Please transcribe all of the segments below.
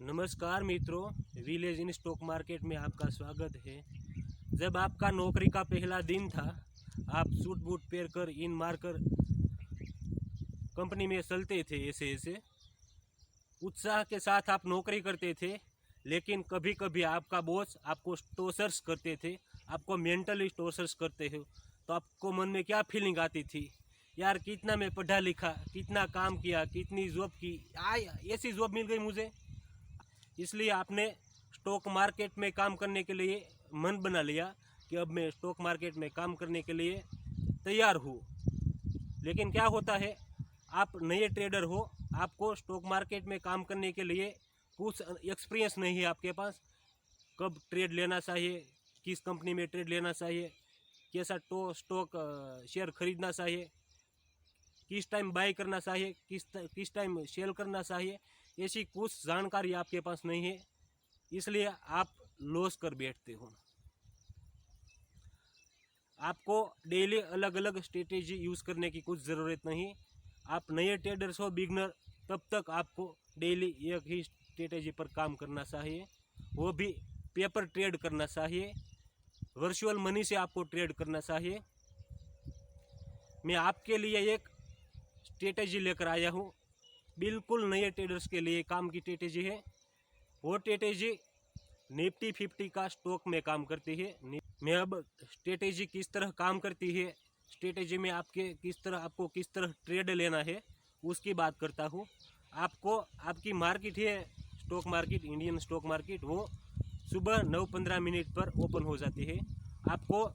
नमस्कार मित्रों, village in stock market में आपका स्वागत है। जब आपका नौकरी का पहला दिन था, आप सूट बूट पहन कर इन मारकर कंपनी में चलते थे। ऐसे उत्साह के साथ आप नौकरी करते थे, लेकिन कभी कभी आपका बॉस आपको टॉर्चर्स करते थे, आपको मेंटली टॉर्चर्स करते हो, तो आपको मन में क्या फीलिंग आती थी? यार कितना मैं पढ़ा लिखा, कितना काम किया, कितनी जॉब की, ऐसी जॉब मिल गई मुझे। इसलिए आपने स्टॉक मार्केट में काम करने के लिए मन बना लिया कि अब मैं स्टॉक मार्केट में काम करने के लिए तैयार हूँ। लेकिन क्या होता है, आप नए ट्रेडर हो, आपको स्टॉक मार्केट में काम करने के लिए कुछ एक्सपीरियंस नहीं है आपके पास। कब ट्रेड लेना चाहिए, किस कंपनी में ट्रेड लेना चाहिए, कैसा स्टॉक शेयर खरीदना चाहिए, किस टाइम बाय करना चाहिए, किस टाइम सेल करना चाहिए, ऐसी कुछ जानकारी आपके पास नहीं है। इसलिए आप लॉस कर बैठते हो। आपको डेली अलग अलग स्ट्रेटेजी यूज़ करने की कुछ ज़रूरत नहीं। आप नए ट्रेडर्स हो, बिगनर, तब तक आपको डेली एक ही स्ट्रेटेजी पर काम करना चाहिए, वो भी पेपर ट्रेड करना चाहिए, वर्चुअल मनी से आपको ट्रेड करना चाहिए। मैं आपके लिए एक स्ट्रेटेजी लेकर आया हूँ, बिल्कुल नए ट्रेडर्स के लिए काम की स्ट्रेटेजी है। वो स्ट्रेटेजी निफ्टी 50 का स्टॉक में काम करती है। मैं अब स्ट्रेटेजी किस तरह काम करती है, स्ट्रेटेजी में आपको किस तरह ट्रेड लेना है, उसकी बात करता हूँ। आपको आपकी मार्केट है stock market, Indian stock market, वो सुबह 9:15 पर ओपन हो जाती है। आपको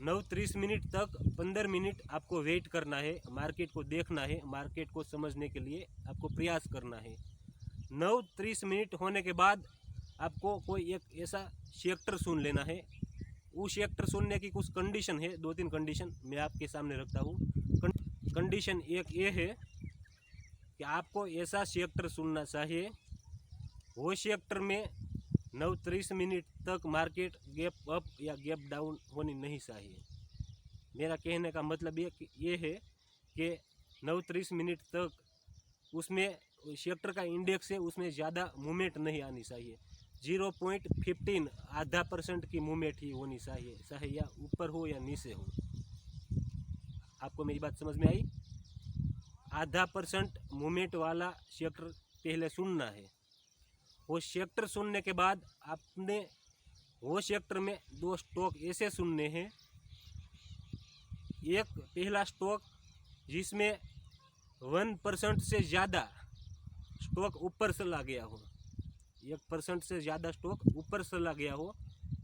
9:30 तक 15 मिनट आपको वेट करना है, मार्केट को देखना है, मार्केट को समझने के लिए आपको प्रयास करना है। 9:30 होने के बाद आपको कोई एक ऐसा सेक्टर सुन लेना है। उस सेक्टर सुनने की कुछ कंडीशन है, 2-3 कंडीशन मैं आपके सामने रखता हूँ। कंडीशन एक ये है कि आपको ऐसा सेक्टर सुनना चाहिए, वो सेक्टर में 9:30 तक मार्केट गैप अप या गैप डाउन होनी नहीं चाहिए। मेरा कहने का मतलब ये है कि 9:30 तक उसमें सेक्टर का इंडेक्स है, उसमें ज़्यादा मूवमेंट नहीं आनी चाहिए। 0.15 % की मूवमेंट ही होनी चाहिए, चाहे या ऊपर हो या नीचे हो। आपको मेरी बात समझ में आई? 0.5% मूवमेंट वाला सेक्टर पहले सुनना है। वो सेक्टर सुनने के बाद आपने वो सेक्टर में 2 स्टॉक ऐसे सुनने हैं। एक पहला स्टॉक जिसमें 1% से ज़्यादा स्टॉक ऊपर चला गया हो, 1% से ज़्यादा स्टॉक ऊपर चला गया हो,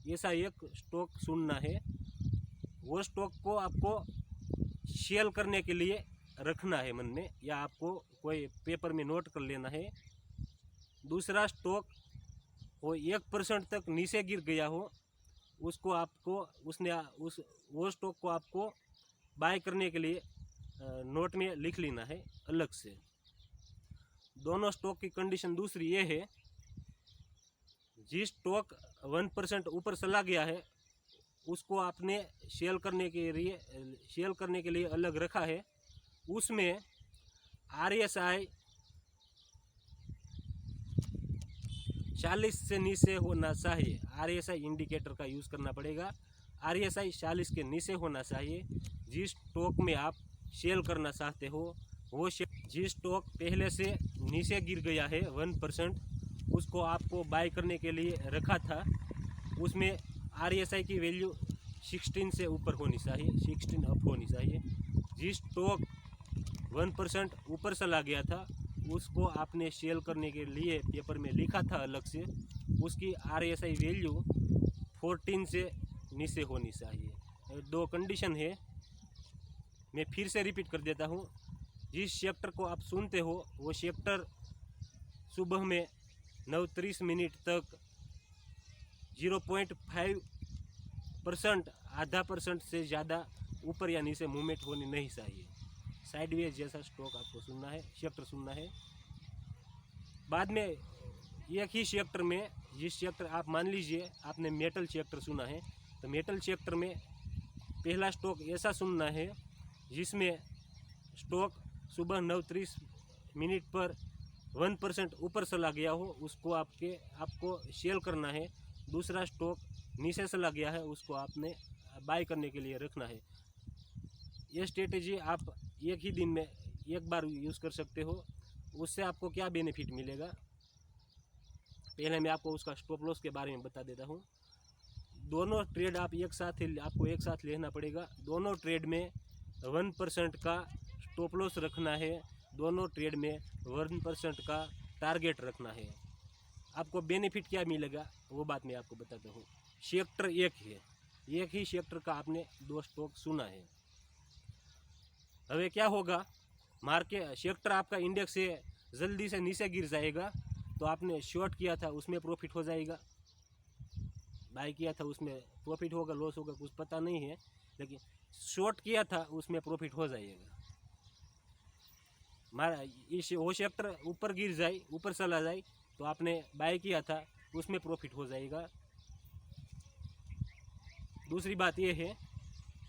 ऐसा एक स्टॉक सुनना है। वो स्टॉक को आपको सेल करने के लिए रखना है मन में, या आपको कोई पेपर में नोट कर लेना है। दूसरा स्टॉक वो 1% तक नीचे गिर गया हो, उसको आपको वो स्टॉक को आपको बाय करने के लिए नोट में लिख लेना है अलग से। दोनों स्टॉक की कंडीशन दूसरी ये है, जिस स्टॉक 1% ऊपर चला गया है उसको आपने सेल करने के लिए अलग रखा है। उसमें RSI 40 से नीचे होना चाहिए। RSI इंडिकेटर का यूज़ करना पड़ेगा। RSI 40 के नीचे होना चाहिए। जिस स्टॉक में आप सेल करना चाहते हो, वो जिस स्टॉक पहले से नीचे गिर गया है 1%, उसको आपको बाय करने के लिए रखा था, उसमें RSI की वैल्यू 16 से ऊपर होनी चाहिए, 16 अप होनी चाहिए। जिस स्टॉक 1% ऊपर चला गया था, उसको आपने सेल करने के लिए पेपर में लिखा था अलग से, उसकी RSI वैल्यू 14 से नीचे होनी चाहिए। 2 कंडीशन है, मैं फिर से रिपीट कर देता हूँ। जिस सेक्टर को आप सुनते हो, वो सेक्टर सुबह में 9:30 तक 0.5% 0.5% से ज़्यादा ऊपर या नीचे मूवमेंट होनी नहीं चाहिए। साइडवेज जैसा स्टॉक आपको सुनना है, सेक्टर सुनना है। बाद में एक ही सेक्टर में, जिस सेक्टर आप मान लीजिए आपने मेटल सेक्टर सुना है, तो मेटल सेक्टर में पहला स्टॉक ऐसा सुनना है जिसमें स्टॉक सुबह 9:30 पर 1% ऊपर चला गया हो उसको आपको सेल करना है। दूसरा स्टॉक नीचे चला गया है उसको आपने बाय करने के लिए रखना है। ये स्ट्रेटेजी आप एक ही दिन में एक बार यूज़ कर सकते हो। उससे आपको क्या बेनिफिट मिलेगा, पहले मैं आपको उसका स्टॉप लॉस के बारे में बता देता हूँ। दोनों ट्रेड आप आपको एक साथ लेना पड़ेगा। दोनों ट्रेड में 1% का स्टॉप लॉस रखना है। दोनों ट्रेड में 1% का टारगेट रखना है। आपको बेनिफिट क्या मिलेगा वो बात मैं आपको बताता हूँ। सेक्टर एक ही सेक्टर का आपने 2 स्टॉक सुना है। हमें क्या होगा, मार्केट सेक्टर आपका इंडेक्स से जल्दी से नीचे गिर जाएगा तो आपने शॉर्ट किया था उसमें प्रॉफिट हो जाएगा, बाय किया था उसमें प्रॉफिट होगा लॉस होगा कुछ पता नहीं है, लेकिन शॉर्ट किया था उसमें प्रॉफिट हो जाएगा। वो सेक्टर ऊपर गिर जाए ऊपर चला जाए तो आपने बाय किया था उसमें प्रॉफिट हो जाएगा। दूसरी बात ये है,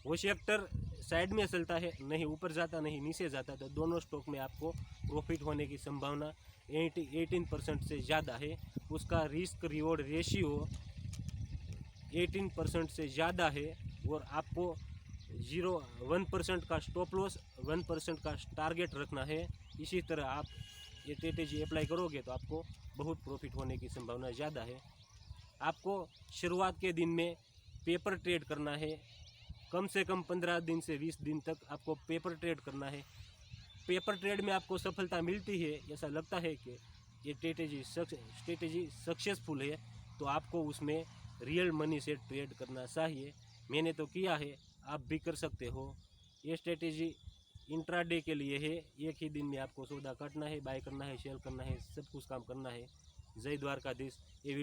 वो सेक्टर साइड में चलता है, नहीं ऊपर जाता नहीं नीचे जाता, तो दोनों स्टॉक में आपको प्रॉफिट होने की संभावना 18% से ज़्यादा है। उसका रिस्क रिवॉर्ड रेशियो 18% से ज़्यादा है और आपको 1% का स्टॉप लॉस 1% का टारगेट रखना है। इसी तरह आप ये स्ट्रेटेजी अप्लाई करोगे तो आपको बहुत प्रॉफिट होने की संभावना ज़्यादा है। आपको शुरुआत के दिन में पेपर ट्रेड करना है, कम से कम 15 दिन से 20 दिन तक आपको पेपर ट्रेड करना है। पेपर ट्रेड में आपको सफलता मिलती है, ऐसा लगता है कि ये स्ट्रेटेजी सक्सेसफुल है, तो आपको उसमें रियल मनी से ट्रेड करना चाहिए। मैंने तो किया है, आप भी कर सकते हो। ये स्ट्रेटेजी इंट्राडे के लिए है। एक ही दिन में आपको सौदा काटना है, बाय करना है, सेल करना है, सब कुछ काम करना है। जय द्वारकाधीश। ये